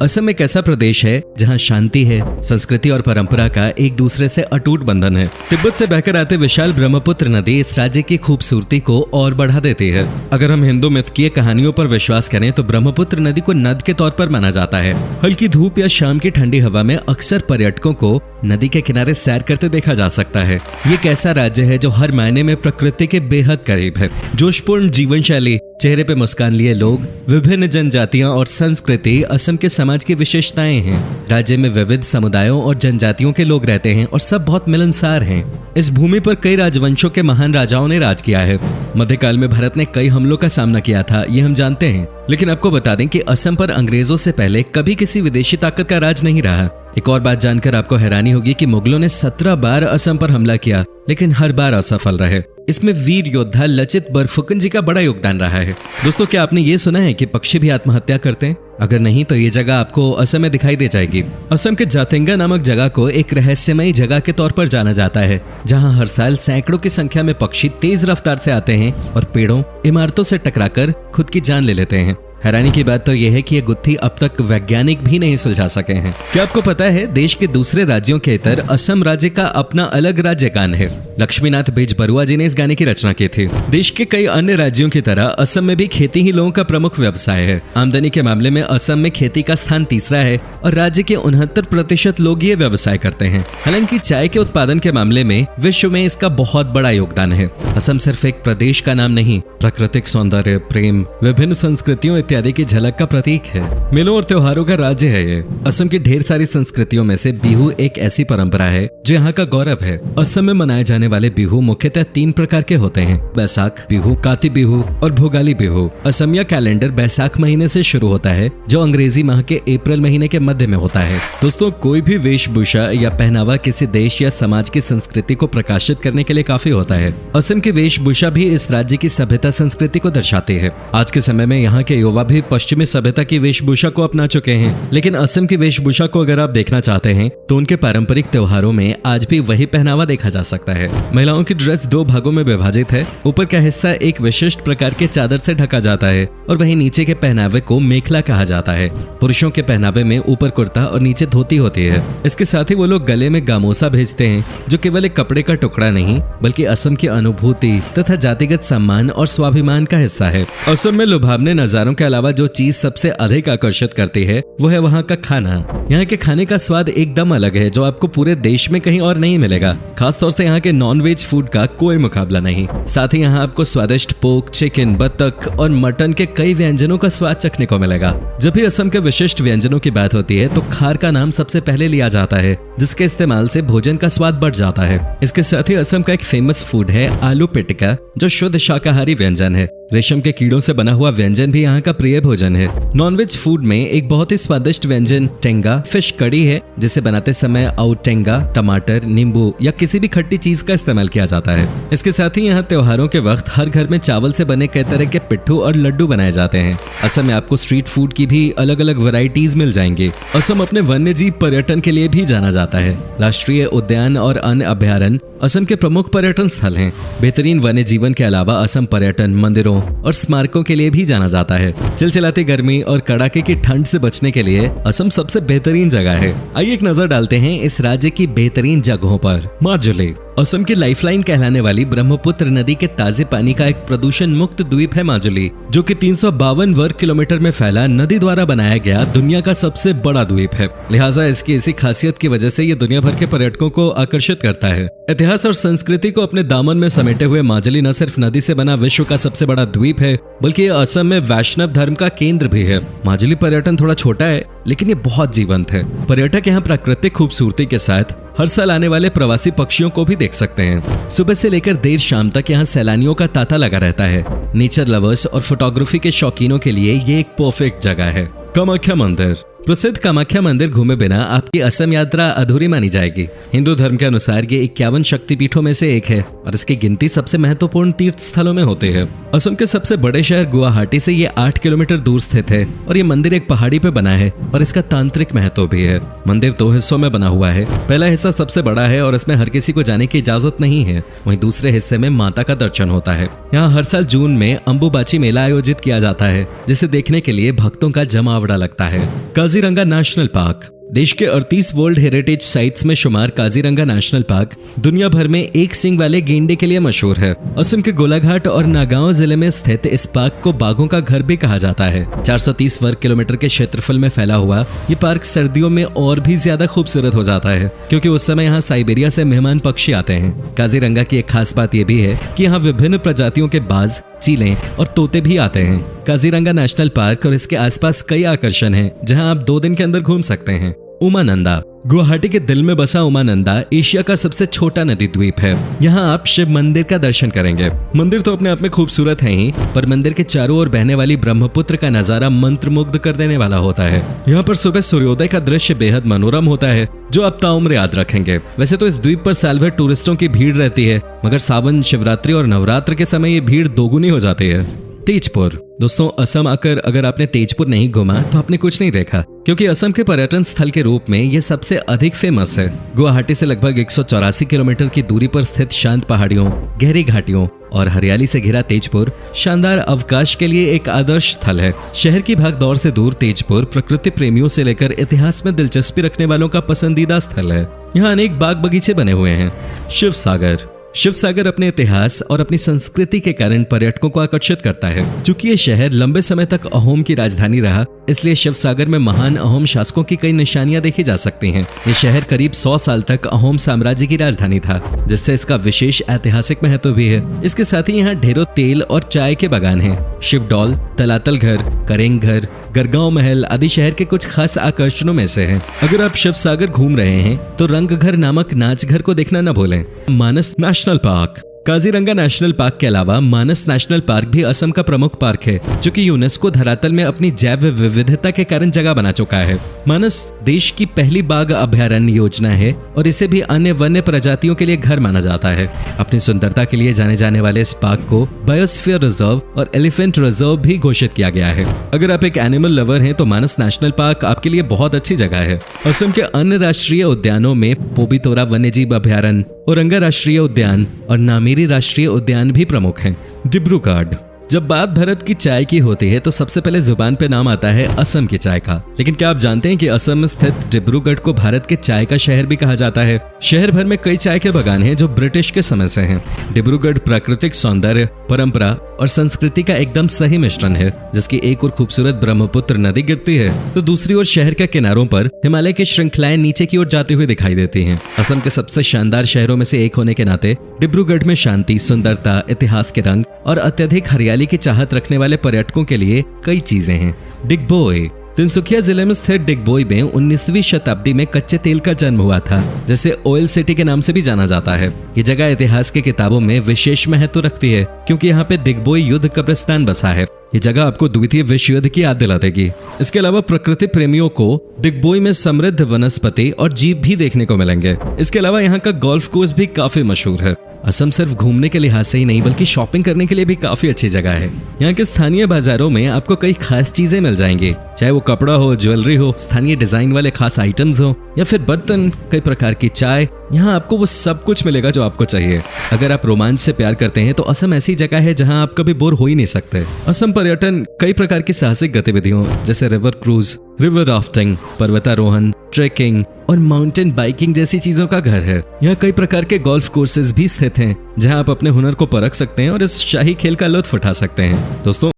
असम एक ऐसा प्रदेश है जहां शांति है, संस्कृति और परंपरा का एक दूसरे से अटूट बंधन है। तिब्बत से बहकर आते विशाल ब्रह्मपुत्र नदी इस राज्य की खूबसूरती को और बढ़ा देती है। अगर हम हिंदू मिथकीय कहानियों पर विश्वास करें तो ब्रह्मपुत्र नदी को नद के तौर पर माना जाता है। हल्की धूप या शाम की ठंडी हवा में अक्सर पर्यटकों को नदी के किनारे सैर करते देखा जा सकता है। ये एक ऐसा राज्य है जो हर मायने में प्रकृति के बेहद करीब है। जोशपूर्ण जीवन शैली, चेहरे पे मुस्कान लिए लोग, विभिन्न जनजातियां और संस्कृति असम के समाज की विशेषताएं हैं। राज्य में विविध समुदायों और जनजातियों के लोग रहते हैं और सब बहुत मिलनसार हैं। इस भूमि पर कई राजवंशों के महान राजाओं ने राज किया है। मध्यकाल में भारत ने कई हमलों का सामना किया था, ये हम जानते हैं। लेकिन आपको बता दें कि असम पर अंग्रेजों से पहले कभी किसी विदेशी ताकत का राज नहीं रहा। एक और बात जानकर आपको हैरानी होगी कि मुगलों ने 17 बार असम पर हमला किया, लेकिन हर बार असफल रहे। इसमें वीर योद्धा लचित बरफुकन जी का बड़ा योगदान रहा है। दोस्तों, क्या आपने ये सुना है कि पक्षी भी आत्महत्या करते हैं? अगर नहीं तो ये जगह आपको असम में दिखाई दे जाएगी। असम के जातेंगा नामक जगह को एक रहस्यमयी जगह के तौर पर जाना जाता है, जहां हर साल सैकड़ों की संख्या में पक्षी तेज रफ्तार से आते हैं और पेड़ों, इमारतों से टकराकर खुद की जान ले लेते हैं। हैरानी की बात तो यह है कि ये गुत्थी अब तक वैज्ञानिक भी नहीं सुलझा सके हैं। क्या आपको पता है देश के दूसरे राज्यों के इतर असम राज्य का अपना अलग राज्य गान है? लक्ष्मीनाथ बेजबरुआ जी ने इस गाने की रचना की थी। देश के कई अन्य राज्यों की तरह असम में भी खेती ही लोगों का प्रमुख व्यवसाय है। आमदनी के मामले में असम में खेती का स्थान तीसरा है और राज्य के 69% लोग ये व्यवसाय करते हैं। हालांकि चाय के उत्पादन के मामले में विश्व में इसका बहुत बड़ा योगदान है। असम सिर्फ एक प्रदेश का नाम नहीं, प्राकृतिक सौंदर्य, प्रेम, विभिन्न संस्कृतियों इत्यादि की झलक का प्रतीक है। मेलों और त्योहारों का राज्य है ये। असम की ढेर सारी संस्कृतियों में से बिहू एक ऐसी परंपरा है जो यहाँ का गौरव है। असम में मनाए जाने वाले बिहू मुख्यतः 3 प्रकार के होते हैं: बैसाख बिहू, काती बिहू और भोगाली बिहू। असमिया कैलेंडर बैसाख महीने से शुरू होता है, जो अंग्रेजी माह के अप्रैल महीने के मध्य में होता है। दोस्तों, कोई भी वेशभूषा या पहनावा किसी देश या समाज की संस्कृति को प्रकाशित करने के लिए काफी होता है। असम की वेशभूषा भी इस राज्य की सभ्यता संस्कृति को दर्शाती है। आज के समय में यहाँ के युवा भी पश्चिमी सभ्यता की वेशभूषा को अपना चुके हैं, लेकिन असम की वेशभूषा को अगर आप देखना चाहते हैं तो उनके पारंपरिक त्योहारों में आज भी वही पहनावा देखा जा सकता है। महिलाओं की ड्रेस 2 भागों में विभाजित है। ऊपर का हिस्सा एक विशिष्ट प्रकार के चादर से ढका जाता है और वहीं नीचे के पहनावे को मेखला कहा जाता है। पुरुषों के पहनावे में ऊपर कुर्ता और नीचे धोती होती है। इसके साथ ही वो लोग गले में गामोसा भेजते हैं, जो केवल एक कपड़े का टुकड़ा नहीं बल्कि असम की अनुभूति तथा जातिगत सम्मान और स्वाभिमान का हिस्सा है। असम में लुभावने नजारों के अलावा जो चीज सबसे अधिक आकर्षित करती है वो है वहाँ का खाना। यहाँ के खाने का स्वाद एकदम अलग है, जो आपको पूरे देश में कहीं और नहीं मिलेगा। खासतौर से यहाँ के नॉन-वेज फूड का कोई मुकाबला नहीं। साथ ही यहाँ आपको स्वादिष्ट पोर्क, चिकन, बत्तख और मटन के कई व्यंजनों का स्वाद चखने को मिलेगा। जब भी असम के विशिष्ट व्यंजनों की बात होती है तो खार का नाम सबसे पहले लिया जाता है, जिसके इस्तेमाल से भोजन का स्वाद बढ़ जाता है। इसके साथ ही असम का एक फेमस फूड है आलू पिटिका, जो शुद्ध शाकाहारी व्यंजन है। रेशम के कीड़ों से बना हुआ व्यंजन भी यहाँ का प्रिय भोजन है। नॉनवेज फूड में एक बहुत ही स्वादिष्ट व्यंजन टेंगा फिश कड़ी है, जिसे बनाते समय आउटेंगा, टमाटर, नींबू या किसी भी खट्टी चीज का इस्तेमाल किया जाता है। इसके साथ ही यहाँ त्योहारों के वक्त हर घर में चावल से बने कई तरह के पिट्ठू और लड्डू बनाए जाते हैं। असम में आपको स्ट्रीट फूड की भी अलग अलग वैरायटीज मिल जाएंगी। असम अपने वन्य जीव पर्यटन के लिए भी जाना जाता है। राष्ट्रीय उद्यान और अन्य अभयारण्य असम के प्रमुख पर्यटन स्थल हैं। बेहतरीन वन्य जीवन के अलावा असम पर्यटन, मंदिरों और स्मारकों के लिए भी जाना जाता है। चिलचिलाती गर्मी और कड़ाके की ठंड से बचने के लिए असम सबसे बेहतरीन जगह है। आइए एक नजर डालते हैं इस राज्य की बेहतरीन जगहों पर। माजुली असम की लाइफलाइन कहलाने वाली ब्रह्मपुत्र नदी के ताजे पानी का एक प्रदूषण मुक्त द्वीप है माजुली, जो कि 352 वर्ग किलोमीटर में फैला नदी द्वारा बनाया गया दुनिया का सबसे बड़ा द्वीप है। लिहाजा इसकी इसी खासियत की वजह से ये दुनिया भर के पर्यटकों को आकर्षित करता है। इतिहास और संस्कृति को अपने दामन में समेटे हुए माजुली न सिर्फ नदी से बना विश्व का सबसे बड़ा द्वीप है, बल्कि ये असम में वैष्णव धर्म का केंद्र भी है। माजुली पर्यटन थोड़ा छोटा है, लेकिन ये बहुत जीवंत है। पर्यटक यहाँ प्राकृतिक खूबसूरती के साथ हर साल आने वाले प्रवासी पक्षियों को भी देख सकते हैं। सुबह से लेकर देर शाम तक यहाँ सैलानियों का तांता लगा रहता है। नेचर लवर्स और फोटोग्राफी के शौकीनों के लिए ये एक परफेक्ट जगह है। कामाख्या मंदिर प्रसिद्ध कामाख्या मंदिर घूमे बिना आपकी असम यात्रा अधूरी मानी जाएगी। हिंदू धर्म के अनुसार ये 51 शक्तिपीठों में से एक है और इसकी गिनती सबसे महत्वपूर्ण तीर्थ स्थलों में होती है। असम के सबसे बड़े शहर गुवाहाटी से ये 8 किलोमीटर दूर स्थित है और ये मंदिर एक पहाड़ी पे बना है और इसका तांत्रिक महत्व भी है। मंदिर 2 हिस्सों में बना हुआ है। पहला हिस्सा सबसे बड़ा है और इसमें हर किसी को जाने की इजाजत नहीं है। वहीं दूसरे हिस्से में माता का दर्शन होता है। यहाँ हर साल जून में अंबुबाची मेला आयोजित किया जाता है, जिसे देखने के लिए भक्तों का जमावड़ा लगता है। काजीरंगा नेशनल पार्क देश के 38 वर्ल्ड हेरिटेज साइट्स में शुमार काजीरंगा नेशनल पार्क दुनिया भर में एक सींग वाले गेंडे के लिए मशहूर है। असम के गोलाघाट और नागांव जिले में स्थित इस पार्क को बाघों का घर भी कहा जाता है। 430 वर्ग किलोमीटर के क्षेत्रफल में फैला हुआ ये पार्क सर्दियों में और भी ज्यादा खूबसूरत हो जाता है, क्योंकि उस समय यहाँ साइबेरिया से मेहमान पक्षी आते हैं। काजीरंगा की एक खास बात यह भी है कि यहाँ विभिन्न प्रजातियों के बाज, चीलें और तोते भी आते हैं। काजीरंगा नेशनल पार्क और इसके आसपास कई आकर्षण हैं, जहां आप 2 दिन के अंदर घूम सकते हैं। उमानंदा गुवाहाटी के दिल में बसा उमानंदा एशिया का सबसे छोटा नदी द्वीप है। यहाँ आप शिव मंदिर का दर्शन करेंगे। मंदिर तो अपने आप में खूबसूरत है ही, पर मंदिर के चारों ओर बहने वाली ब्रह्मपुत्र का नजारा मंत्रमुग्ध कर देने वाला होता है। यहाँ पर सुबह सूर्योदय का दृश्य बेहद मनोरम होता है, जो आप ताउम्र याद रखेंगे। वैसे तो इस द्वीप पर साल भर टूरिस्टों की भीड़ रहती है, मगर सावन, शिवरात्रि और नवरात्र के समय ये भीड़ दोगुनी हो जाती है। तेजपुर दोस्तों, असम आकर अगर आपने तेजपुर नहीं घूमा तो आपने कुछ नहीं देखा, क्योंकि असम के पर्यटन स्थल के रूप में ये सबसे अधिक फेमस है। गुवाहाटी से लगभग 184 किलोमीटर की दूरी पर स्थित शांत पहाड़ियों, गहरी घाटियों और हरियाली से घिरा तेजपुर शानदार अवकाश के लिए एक आदर्श स्थल है। शहर की भागदौड़ से दूर तेजपुर प्रकृति प्रेमियों से लेकर इतिहास में दिलचस्पी रखने वालों का पसंदीदा स्थल है। यहाँ अनेक बाग बगीचे बने हुए हैं। शिव सागर अपने इतिहास और अपनी संस्कृति के कारण पर्यटकों को आकर्षित करता है। चूंकि ये शहर लंबे समय तक अहोम की राजधानी रहा, इसलिए शिव सागर में महान अहोम शासकों की कई निशानियां देखी जा सकती हैं। ये शहर करीब 100 साल तक अहोम साम्राज्य की राजधानी था, जिससे इसका विशेष ऐतिहासिक महत्व भी है। इसके साथ ही यहाँ ढेरों तेल और चाय के बागान हैं। शिवडोल, तलातल घर, करेंग घर, गरगांव महल आदि शहर के कुछ खास आकर्षणों में से हैं। अगर आप शिव सागर घूम रहे हैं तो रंग घर नामक नाच घर को देखना न भूलें। Manas national park Kaziranga national park के अलावा मानस नेशनल पार्क भी असम का प्रमुख पार्क है, जो कि यूनेस्को धरातल में अपनी जैव विविधता के कारण जगह बना चुका है। मानस देश की पहली बाघ अभयारण्य योजना है और इसे भी अन्य वन्य प्रजातियों के लिए घर माना जाता है। अपनी सुंदरता के लिए जाने जाने वाले इस पार्क को बायोस्फीयर रिजर्व और एलिफेंट रिजर्व भी घोषित किया गया है। अगर आप एक एनिमल लवर हैं तो मानस नेशनल पार्क आपके लिए बहुत अच्छी जगह है। असम के अन्य राष्ट्रीय उद्यानों में पोबितोरा वन्यजीव अभयारण्य, औरंगा राष्ट्रीय उद्यान और नामेरी राष्ट्रीय उद्यान भी प्रमुख हैं। डिब्रूगढ़ जब बात भारत की चाय की होती है तो सबसे पहले जुबान पे नाम आता है असम की चाय का। लेकिन क्या आप जानते हैं कि असम में स्थित डिब्रूगढ़ को भारत के चाय का शहर भी कहा जाता है। शहर भर में कई चाय के बागान हैं जो ब्रिटिश के समय से हैं। डिब्रूगढ़ प्राकृतिक सौंदर्य, परंपरा और संस्कृति का एकदम सही मिश्रण है, जिसकी एक ओर खूबसूरत ब्रह्मपुत्र नदी गिरती है तो दूसरी ओर शहर के किनारों पर हिमालय की श्रृंखलाएं नीचे की ओर जाती हुई दिखाई देती हैं। असम के सबसे शानदार शहरों में से एक होने के नाते डिब्रूगढ़ में शांति, सुंदरता, इतिहास के रंग और अत्यधिक हरियाली की चाहत रखने वाले पर्यटकों के लिए कई चीजें हैं। डिगबोई तिनसुकिया जिले में स्थित डिगबोई में 19वीं शताब्दी में कच्चे तेल का जन्म हुआ था, जिसे ऑयल सिटी के नाम से भी जाना जाता है। ये जगह इतिहास की किताबों में विशेष महत्व रखती है, क्योंकि यहाँ पे डिगबोई युद्ध कब्रिस्तान बसा है। ये जगह आपको द्वितीय विश्व युद्ध की याद दिला देगी। इसके अलावा प्रकृति प्रेमियों को डिगबोई में समृद्ध वनस्पति और जीव भी देखने को मिलेंगे। इसके अलावा यहाँ का गोल्फ कोर्स भी काफी मशहूर है। असम सिर्फ घूमने के लिहाज से ही नहीं बल्कि शॉपिंग करने के लिए भी काफी अच्छी जगह है। यहाँ के स्थानीय बाजारों में आपको कई खास चीजें मिल जाएंगी, चाहे वो कपड़ा हो, ज्वेलरी हो, स्थानीय डिजाइन वाले खास आइटम्स हो या फिर बर्तन, कई प्रकार की चाय। यहाँ आपको वो सब कुछ मिलेगा जो आपको चाहिए। अगर आप रोमांच से प्यार करते हैं तो असम ऐसी जगह है जहाँ आप कभी बोर हो ही नहीं सकते। असम पर्यटन कई प्रकार की साहसिक गतिविधियों जैसे रिवर क्रूज, रिवर राफ्टिंग, पर्वतारोहण, ट्रेकिंग और माउंटेन बाइकिंग जैसी चीजों का घर है। यहाँ कई प्रकार के गोल्फ कोर्सेज भी स्थित हैं, जहाँ आप अपने हुनर को परख सकते हैं और इस शाही खेल का लुत्फ उठा सकते हैं। दोस्तों